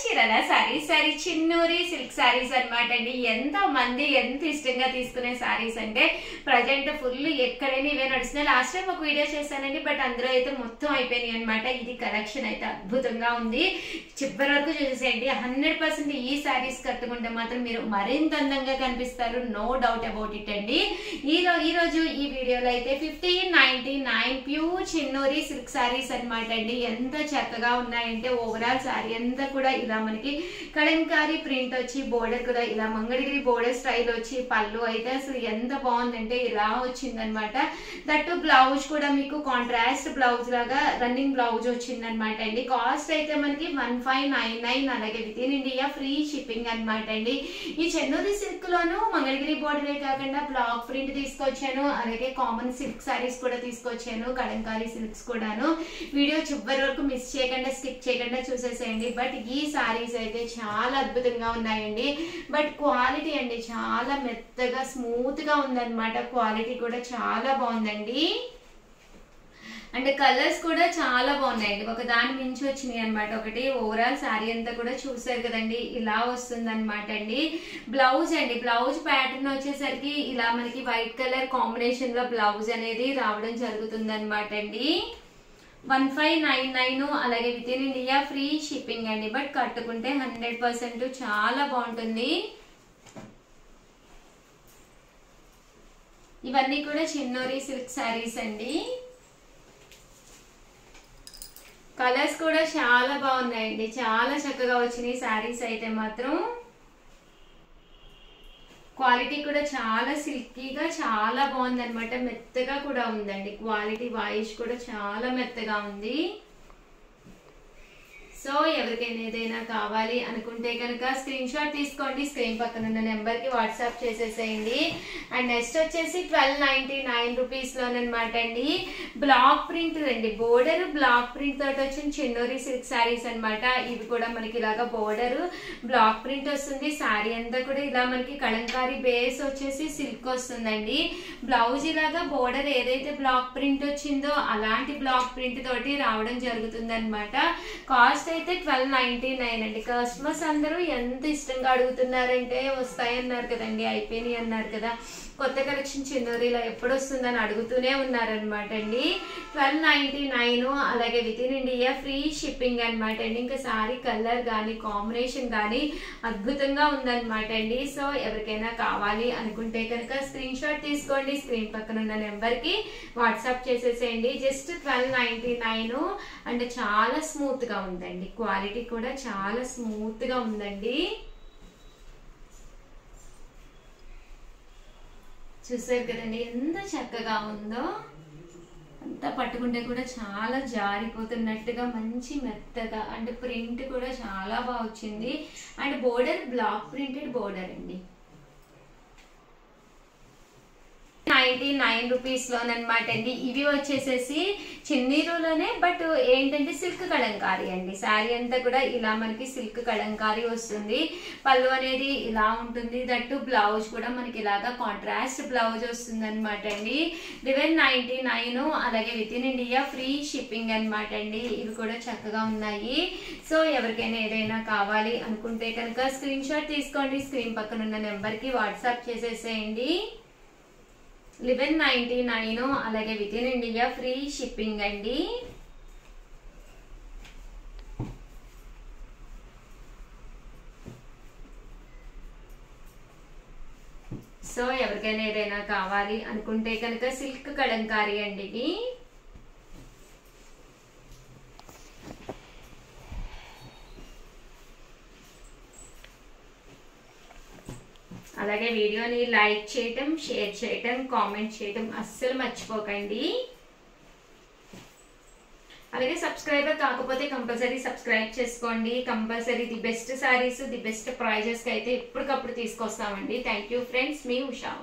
చీరల sorry Chinnuri silk saris అన్నమాట అండి. ఎంత మంది ఎంత ఇష్టంగా తీసుకునే సారీస్ అంటే ప్రజెంట్ ఫుల్ ఎక్కడైనా ఇవే నడుస్తున్నాయి. లాస్ట్ టైం ఒక వీడియో చేశానండి, బట్ అందులో అయితే మొత్తం అయిపోయినాయి అనమాట. ఇది కలెక్షన్ అయితే అద్భుతంగా ఉంది, చివరి వరకు చూసేసేయండి. 100% ఈ సారీస్ కట్టుకుంటే మాత్రం మీరు మరింత అందంగా కనిపిస్తారు, నో డౌట్ అబౌట్ ఇట్ అండి. ఈ రోజు ఈ వీడియోలో అయితే 1599 ప్యూర్ చిన్నూరి సిల్క్ సారీస్ అనమాట అండి. ఎంత చక్కగా ఉన్నాయంటే ఓవరాల్ సారీ అంతా కూడా ఇలా మనకి కలంకారీ ప్రింట్ వచ్చి బోర్డర్ కూడా ఇలా మంగళగిరి బోర్డర్ స్టైల్ వచ్చి పళ్ళు అయితే అసలు ఎంత బాగుందంటే ఇలా వచ్చిందనమాట. దట్టు బ్లౌజ్ కూడా మీకు కాంట్రాస్ట్ బ్లౌజ్ లాగా రన్నింగ్ బ్లౌజ్ వచ్చింది అనమాట అండి. కాస్ట్ అయితే మనకి 1599, అలాగే with in India free shipping అనమాట అండి. ఈ చెన్నూరి సిల్క్ లోను మంగళగిరి బోర్డరే కాకుండా బ్లాక్ ప్రింట్ తీసుకొచ్చాను, అలాగే కామన్ సిల్క్ సారీస్ కూడా తీసుకొచ్చాను, కలంకారీ సిల్క్స్ కూడాను. వీడియో చివరి వరకు మిస్ చేయకుండా స్కిప్ చేయకుండా చూసేసేయండి. బట్ ఈ సారీస్ అయితే చాలా అద్భుతంగా ఉన్నాయండి. బట్ క్వాలిటీ అండి చాలా మెత్తగా స్మూత్ గా ఉందన్నమాట. క్వాలిటీ కూడా చాలా బాగుందండి. అండ్ కలర్స్ కూడా చాలా బాగున్నాయండి, ఒక దాని మించి వచ్చినాయి అనమాట. ఒకటి ఓవరాల్ శారీ అంతా కూడా చూసారు కదండి, ఇలా వస్తుంది అనమాట అండి. బ్లౌజ్ అండి, బ్లౌజ్ ప్యాటర్న్ వచ్చేసరికి ఇలా మనకి వైట్ కలర్ కాంబినేషన్ లో బ్లౌజ్ అనేది రావడం జరుగుతుంది అనమాట అండి. 1599, అలాగే with in India free shipping అండి. బట్ కట్టుకుంటే 100% చాలా బాగుంటుంది. ఇవన్నీ కూడా చిన్నూరి సిల్క్ సారీస్ అండి. కలర్స్ కూడా చాలా బాగున్నాయండి, చాలా చక్కగా వచ్చినాయి సారీస్ అయితే మాత్రం. క్వాలిటీ కూడా చాలా సిల్కీగా చాలా బాగుంది అనమాట, మెత్తగా కూడా ఉందండి. క్వాలిటీ వాయిస్ కూడా చాలా మెత్తగా ఉంది. సో ఎవరికైనా ఏదైనా కావాలి అనుకుంటే కనుక స్క్రీన్ షాట్ తీసుకోండి, స్క్రీన్ పక్కన ఉన్న నెంబర్ కి వాట్సాప్ చేసేసేయండి. అండ్ నెక్స్ట్ వచ్చేసి 1299 రూపీస్ లోనమాట అండి. బ్లాక్ ప్రింట్ అండి, బోర్డర్ బ్లాక్ ప్రింట్ తోటి వచ్చిన చిన్నూరి సిల్క్ సారీస్ అనమాట. ఇవి కూడా మనకి ఇలాగా బోర్డర్ బ్లాక్ ప్రింట్ వస్తుంది. సారీ అంతా కూడా ఇలా మనకి కలంకారీ బేస్ వచ్చేసి సిల్క్ వస్తుందండి. బ్లౌజ్ ఇలాగా బోర్డర్ ఏదైతే బ్లాక్ ప్రింట్ వచ్చిందో అలాంటి బ్లాక్ ప్రింట్ తోటి రావడం జరుగుతుంది అనమాట. కాస్ట్ అయితే 1299 అండి. కస్టమర్స్ అందరూ ఎంత ఇష్టంగా అడుగుతున్నారంటే వస్తాయన్నారు కదండి, అయిపోయినాయి అన్నారు కదా, కొత్త కలెక్షన్ చిన్నూరిలో ఎప్పుడు వస్తుందని అడుగుతూనే ఉన్నారనమాట అండి. 1299, అలాగే with in India free shipping అనమాట అండి. ఇంకా సారీ కలర్ కానీ కాంబినేషన్ కానీ అద్భుతంగా ఉందన్నమాట అండి. సో ఎవరికైనా కావాలి అనుకుంటే కనుక స్క్రీన్ షాట్ తీసుకోండి, స్క్రీన్ పక్కన ఉన్న నెంబర్ కి వాట్సాప్ చేసేసేయండి. జస్ట్ 1299 అంటే చాలా స్మూత్ గా ఉందండి, క్వాలిటీ కూడా చాలా స్మూత్ గా ఉందండి. చూసారు కదండి ఎంత చక్కగా ఉందో, అంతా పట్టుకుంటే కూడా చాలా జారిపోతున్నట్టుగా మంచి మెత్తగా. అండ్ ప్రింట్ కూడా చాలా బాగా వచ్చింది. And border block printed border అండి. 99 రూపీస్ లోనమాట అండి. ఇవి వచ్చేసేసి చిన్నీరులోనే, బట్ ఏంటంటే సిల్క్ కలంకారీ అండి. శారీ అంతా కూడా ఇలా మనకి సిల్క్ కలంకారీ వస్తుంది. పళ్ళు అనేది ఇలా ఉంటుంది. దట్టు బ్లౌజ్ కూడా మనకి ఇలాగా కాంట్రాస్ట్ బ్లౌజ్ వస్తుంది అనమాట అండి. 1199, అలాగే with in India free shipping అనమాట అండి. ఇవి కూడా చక్కగా ఉన్నాయి. సో ఎవరికైనా ఏదైనా కావాలి అనుకుంటే కనుక స్క్రీన్ షాట్ తీసుకోండి, స్క్రీన్ పక్కన ఉన్న నెంబర్ కి వాట్సాప్ చేసేసేయండి. 1199, అలాగే with in India free shipping అండి. సో ఎవరికైనా ఏదైనా కావాలి అనుకుంటే కనుక సిల్క్ కలంకారీ అండి ఇది. అలాగే వీడియోని లైక్ చేయటం, షేర్ చేయటం, కామెంట్ చేయటం అస్సలు మర్చిపోకండి. అలాగే సబ్స్క్రైబర్ కాకపోతే కంపల్సరీ సబ్స్క్రైబ్ చేసుకోండి. Compulsory the best saris, the best prizes కి అయితే ఎప్పటికప్పుడు తీసుకొస్తామండి. థ్యాంక్ యూ ఫ్రెండ్స్, మీ ఉషా.